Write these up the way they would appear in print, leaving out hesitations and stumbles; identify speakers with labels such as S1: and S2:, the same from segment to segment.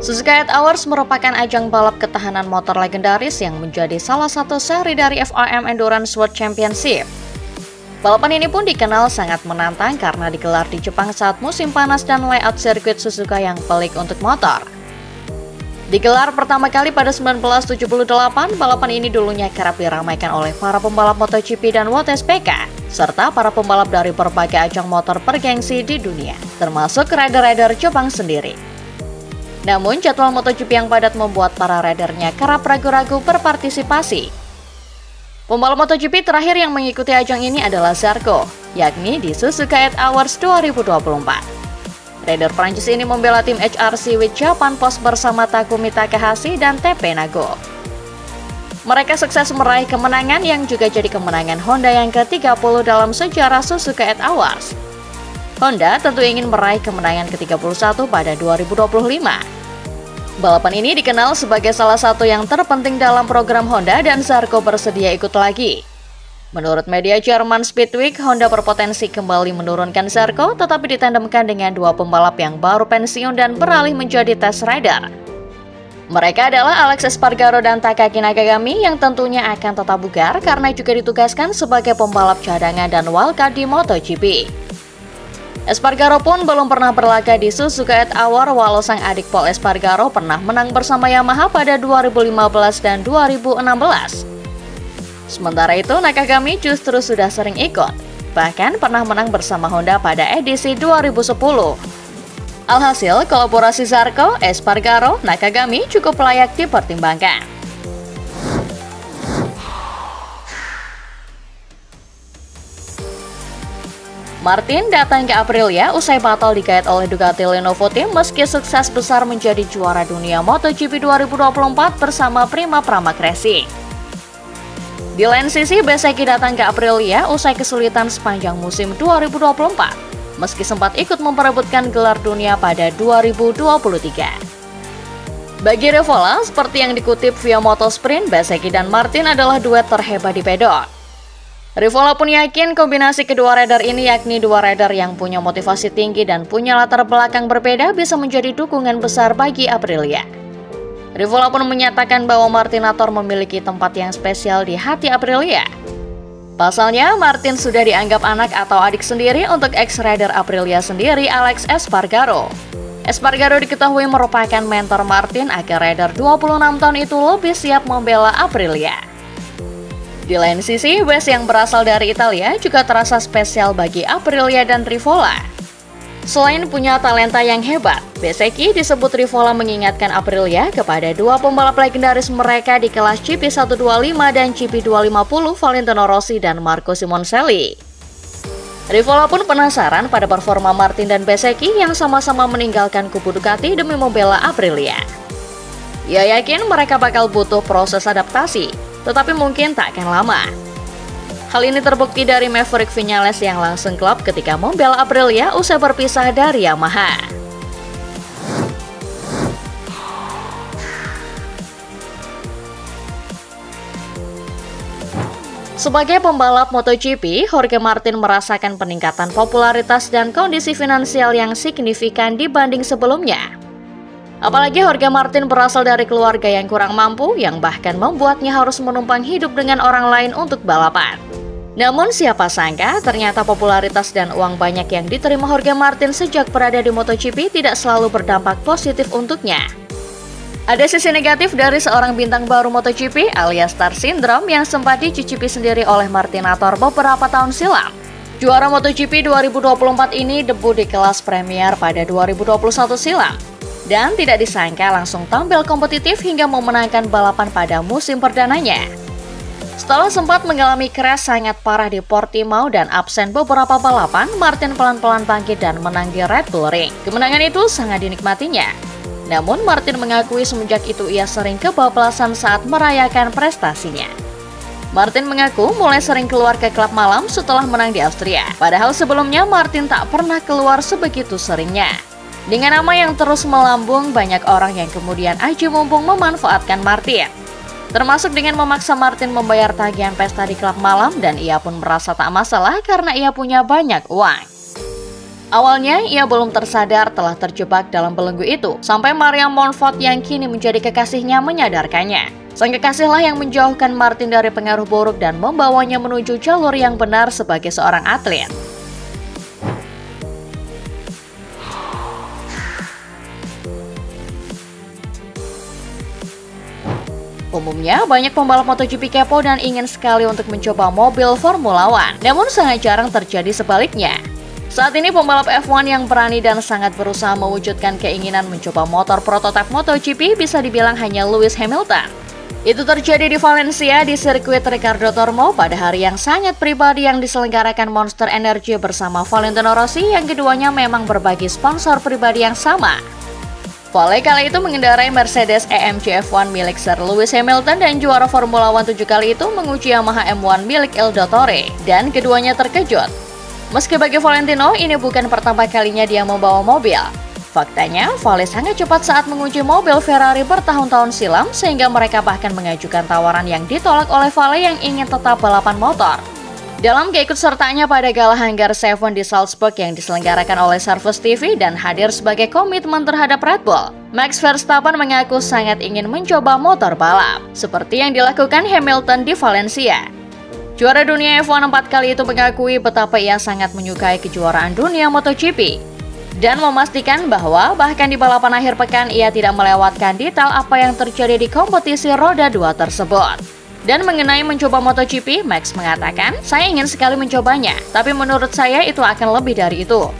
S1: Suzuka 8 Hours merupakan ajang balap ketahanan motor legendaris yang menjadi salah satu seri dari FIM Endurance World Championship. Balapan ini pun dikenal sangat menantang karena digelar di Jepang saat musim panas dan layout sirkuit Suzuka yang pelik untuk motor. Digelar pertama kali pada 1978, balapan ini dulunya kerap diramaikan oleh para pembalap MotoGP dan WTSPK, serta para pembalap dari berbagai ajang motor bergengsi di dunia, termasuk rider-rider Jepang sendiri. Namun, jadwal MotoGP yang padat membuat para ridernya kerap ragu-ragu berpartisipasi. Pembalap MotoGP terakhir yang mengikuti ajang ini adalah Zarco, yakni di Suzuka 8 Hours 2024. Rider Prancis ini membela tim HRC with Japan Post bersama Takumi Takahashi dan TP Nago. Mereka sukses meraih kemenangan yang juga jadi kemenangan Honda yang ke-30 dalam sejarah Suzuka 8 Hours. Honda tentu ingin meraih kemenangan ke-31 pada 2025. Balapan ini dikenal sebagai salah satu yang terpenting dalam program Honda dan Zarco bersedia ikut lagi. Menurut media Jerman Speedweek, Honda berpotensi kembali menurunkan Zarco tetapi ditandemkan dengan dua pembalap yang baru pensiun dan beralih menjadi test rider. Mereka adalah Alex Espargaro dan Takaki Nakagami yang tentunya akan tetap bugar karena juga ditugaskan sebagai pembalap cadangan dan wildcard di MotoGP. Espargaro pun belum pernah berlaga di Suzuka 8 Hours walau sang adik Paul Espargaro pernah menang bersama Yamaha pada 2015 dan 2016. Sementara itu, Nakagami justru sudah sering ikut, bahkan pernah menang bersama Honda pada edisi 2010. Alhasil, kolaborasi Zarco, Espargaro, Nakagami cukup layak dipertimbangkan. Martin datang ke Aprilia usai batal digait oleh Ducati Lenovo Team meski sukses besar menjadi juara dunia MotoGP 2024 bersama Prima Pramac Racing. Di lain sisi, Bezzecchi datang ke Aprilia usai kesulitan sepanjang musim 2024, meski sempat ikut memperebutkan gelar dunia pada 2023. Bagi Rivola, seperti yang dikutip via Motosprint, Bezzecchi dan Martin adalah duet terhebat di pedok. Rivola pun yakin kombinasi kedua rider ini, yakni dua rider yang punya motivasi tinggi dan punya latar belakang berbeda, bisa menjadi dukungan besar bagi Aprilia. Rivola pun menyatakan bahwa Martinator memiliki tempat yang spesial di hati Aprilia. Pasalnya, Martin sudah dianggap anak atau adik sendiri untuk ex-rider Aprilia sendiri, Alex Espargaro. Espargaro diketahui merupakan mentor Martin agar rider 26 tahun itu lebih siap membela Aprilia. Di lain sisi, Wes yang berasal dari Italia juga terasa spesial bagi Aprilia dan Rivola. Selain punya talenta yang hebat, Bezzecchi disebut Rivola mengingatkan Aprilia kepada dua pembalap legendaris mereka di kelas GP125 dan GP250, Valentino Rossi dan Marco Simoncelli. Rivola pun penasaran pada performa Martin dan Bezzecchi yang sama-sama meninggalkan kubu Ducati demi membela Aprilia. Ia yakin mereka bakal butuh proses adaptasi, tetapi mungkin tak akan lama. Hal ini terbukti dari Maverick Viñales yang langsung klub ketika membela Aprilia usai berpisah dari Yamaha. Sebagai pembalap MotoGP, Jorge Martin merasakan peningkatan popularitas dan kondisi finansial yang signifikan dibanding sebelumnya. Apalagi Jorge Martin berasal dari keluarga yang kurang mampu, yang bahkan membuatnya harus menumpang hidup dengan orang lain untuk balapan. Namun siapa sangka, ternyata popularitas dan uang banyak yang diterima Jorge Martin sejak berada di MotoGP tidak selalu berdampak positif untuknya. Ada sisi negatif dari seorang bintang baru MotoGP alias Star Syndrome yang sempat dicicipi sendiri oleh Martinator beberapa tahun silam. Juara MotoGP 2024 ini debut di kelas Premier pada 2021 silam. Dan tidak disangka langsung tampil kompetitif hingga memenangkan balapan pada musim perdananya. Setelah sempat mengalami crash sangat parah di Portimao dan absen beberapa balapan, Martin pelan-pelan bangkit dan menang di Red Bull Ring. Kemenangan itu sangat dinikmatinya. Namun Martin mengakui semenjak itu ia sering kebablasan saat merayakan prestasinya. Martin mengaku mulai sering keluar ke klub malam setelah menang di Austria. Padahal sebelumnya Martin tak pernah keluar sebegitu seringnya. Dengan nama yang terus melambung, banyak orang yang kemudian aji mumpung memanfaatkan Martin. Termasuk dengan memaksa Martin membayar tagihan pesta di klub malam dan ia pun merasa tak masalah karena ia punya banyak uang. Awalnya, ia belum tersadar telah terjebak dalam belenggu itu, sampai Maria Montfort yang kini menjadi kekasihnya menyadarkannya. Sang kekasihlah yang menjauhkan Martin dari pengaruh buruk dan membawanya menuju jalur yang benar sebagai seorang atlet. Umumnya, banyak pembalap MotoGP kepo dan ingin sekali untuk mencoba mobil Formula One, namun sangat jarang terjadi sebaliknya. Saat ini pembalap F1 yang berani dan sangat berusaha mewujudkan keinginan mencoba motor prototipe MotoGP bisa dibilang hanya Lewis Hamilton. Itu terjadi di Valencia di sirkuit Ricardo Tormo pada hari yang sangat pribadi yang diselenggarakan Monster Energy bersama Valentino Rossi yang keduanya memang berbagi sponsor pribadi yang sama. Vale kali itu mengendarai Mercedes AMG F1 milik Sir Lewis Hamilton dan juara Formula One 7 kali itu menguji Yamaha M1 milik El Dottore dan keduanya terkejut. Meski bagi Valentino, ini bukan pertama kalinya dia membawa mobil. Faktanya, Vale sangat cepat saat menguji mobil Ferrari bertahun-tahun silam sehingga mereka bahkan mengajukan tawaran yang ditolak oleh Vale yang ingin tetap balapan motor. Dalam keikutsertaannya pada gala Hangar 7 di Salzburg yang diselenggarakan oleh Servus TV dan hadir sebagai komitmen terhadap Red Bull, Max Verstappen mengaku sangat ingin mencoba motor balap, seperti yang dilakukan Hamilton di Valencia. Juara dunia F1 4 kali itu mengakui betapa ia sangat menyukai kejuaraan dunia MotoGP dan memastikan bahwa bahkan di balapan akhir pekan ia tidak melewatkan detail apa yang terjadi di kompetisi roda 2 tersebut. Dan mengenai mencoba MotoGP, Max mengatakan, "Saya ingin sekali mencobanya, tapi menurut saya itu akan lebih dari itu.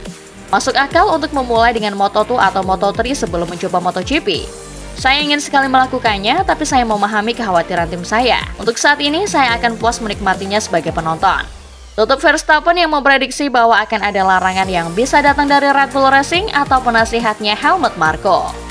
S1: Masuk akal untuk memulai dengan Moto2 atau Moto3 sebelum mencoba MotoGP. Saya ingin sekali melakukannya, tapi saya memahami kekhawatiran tim saya. Untuk saat ini, saya akan puas menikmatinya sebagai penonton." Tutup Verstappen yang memprediksi bahwa akan ada larangan yang bisa datang dari Red Bull Racing atau penasihatnya Helmut Marko.